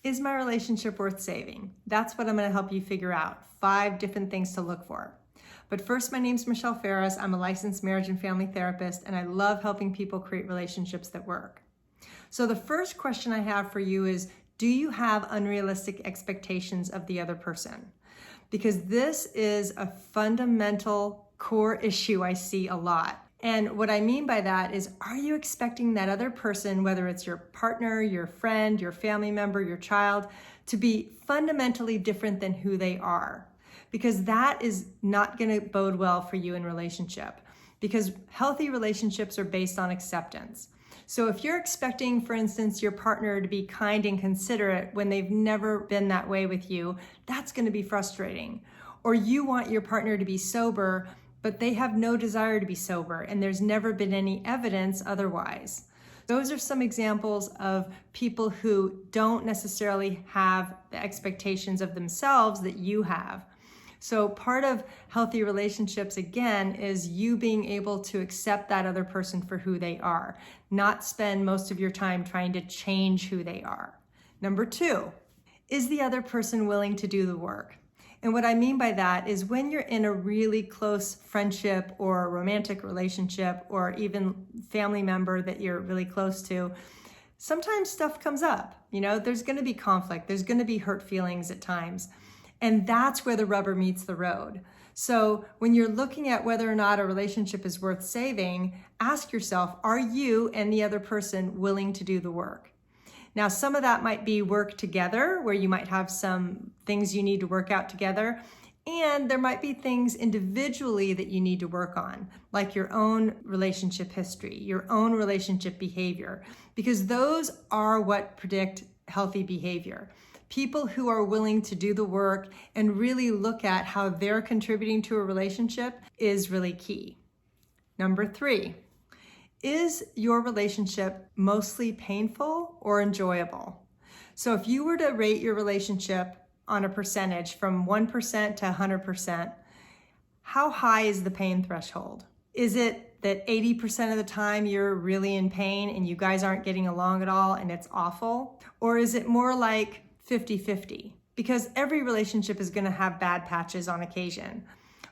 Is my relationship worth saving? That's what I'm going to help you figure out. 5 different things to look for. But first, my name's Michelle Ferris. I'm a licensed marriage and family therapist, and I love helping people create relationships that work. So the first question I have for you is, do you have unrealistic expectations of the other person? Because this is a fundamental core issue I see a lot. And what I mean by that is, are you expecting that other person, whether it's your partner, your friend, your family member, your child, to be fundamentally different than who they are? Because that is not going to bode well for you in relationship. Because healthy relationships are based on acceptance. So if you're expecting, for instance, your partner to be kind and considerate when they've never been that way with you, that's going to be frustrating. Or you want your partner to be sober, but they have no desire to be sober, and there's never been any evidence otherwise. Those are some examples of people who don't necessarily have the expectations of themselves that you have. So part of healthy relationships, again, is you being able to accept that other person for who they are, not spend most of your time trying to change who they are. Number 2, is the other person willing to do the work? And what I mean by that is when you're in a really close friendship or romantic relationship or even family member that you're really close to, sometimes stuff comes up. There's going to be conflict. There's going to be hurt feelings at times. And that's where the rubber meets the road. So when you're looking at whether or not a relationship is worth saving, ask yourself, are you and the other person willing to do the work? Now, some of that might be work together, where you might have some things you need to work out together. And there might be things individually that you need to work on, like your own relationship history, your own relationship behavior, because those are what predict healthy behavior. People who are willing to do the work and really look at how they're contributing to a relationship is really key. Number 3, is your relationship mostly painful or enjoyable? So if you were to rate your relationship on a percentage from 1% to 100%, how high is the pain threshold? Is it that 80% of the time you're really in pain and you guys aren't getting along at all and it's awful? Or is it more like 50-50? Because every relationship is going to have bad patches on occasion.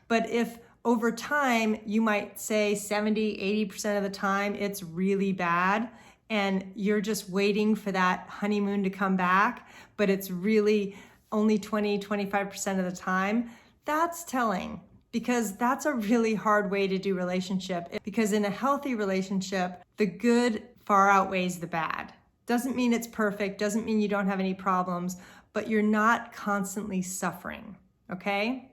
But if over time, you might say 70-80% of the time it's really bad and you're just waiting for that honeymoon to come back, but it's really only 20-25% of the time, that's telling, because that's a really hard way to do relationship. Because in a healthy relationship, the good far outweighs the bad. Doesn't mean it's perfect, doesn't mean you don't have any problems, but you're not constantly suffering, okay?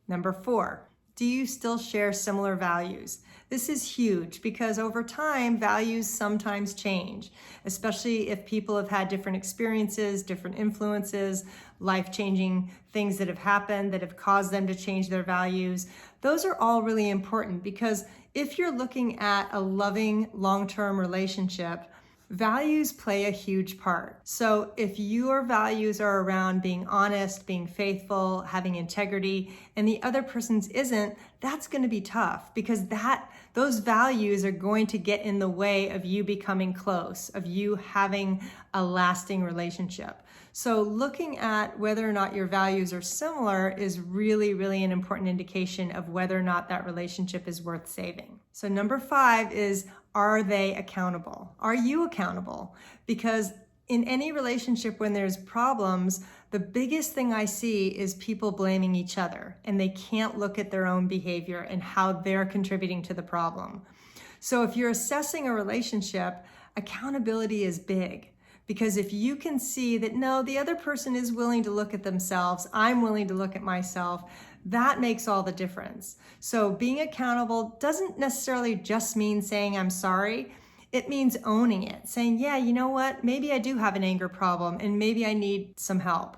Number 4, do you still share similar values? This is huge because over time, values sometimes change, especially if people have had different experiences, different influences, life-changing things that have happened that have caused them to change their values. Those are all really important because if you're looking at a loving long-term relationship, values play a huge part. So if your values are around being honest, being faithful, having integrity, and the other person's isn't, that's going to be tough because those values are going to get in the way of you becoming close, of you having a lasting relationship. So looking at whether or not your values are similar is really, really an important indication of whether or not that relationship is worth saving. So number 5 is, are they accountable? Are you accountable? Because in any relationship when there's problems, the biggest thing I see is people blaming each other and they can't look at their own behavior and how they're contributing to the problem. So if you're assessing a relationship, accountability is big. Because if you can see that, no, the other person is willing to look at themselves, I'm willing to look at myself, that makes all the difference. So being accountable doesn't necessarily just mean saying I'm sorry. It means owning it, saying, yeah, you know what, maybe I do have an anger problem and maybe I need some help.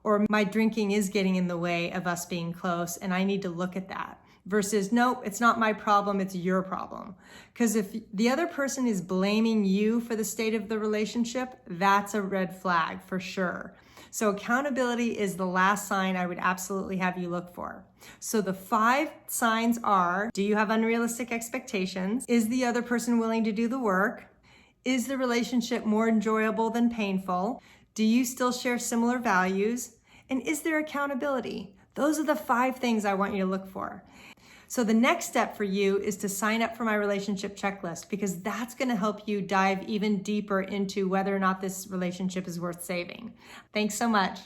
Or my drinking is getting in the way of us being close and I need to look at that. Versus, nope, it's not my problem, it's your problem. Because if the other person is blaming you for the state of the relationship, that's a red flag for sure. So accountability is the last sign I would absolutely have you look for. So the 5 signs are, do you have unrealistic expectations? Is the other person willing to do the work? Is the relationship more enjoyable than painful? Do you still share similar values? And is there accountability? Those are the 5 things I want you to look for. So the next step for you is to sign up for my relationship checklist, because that's going to help you dive even deeper into whether or not this relationship is worth saving. Thanks so much.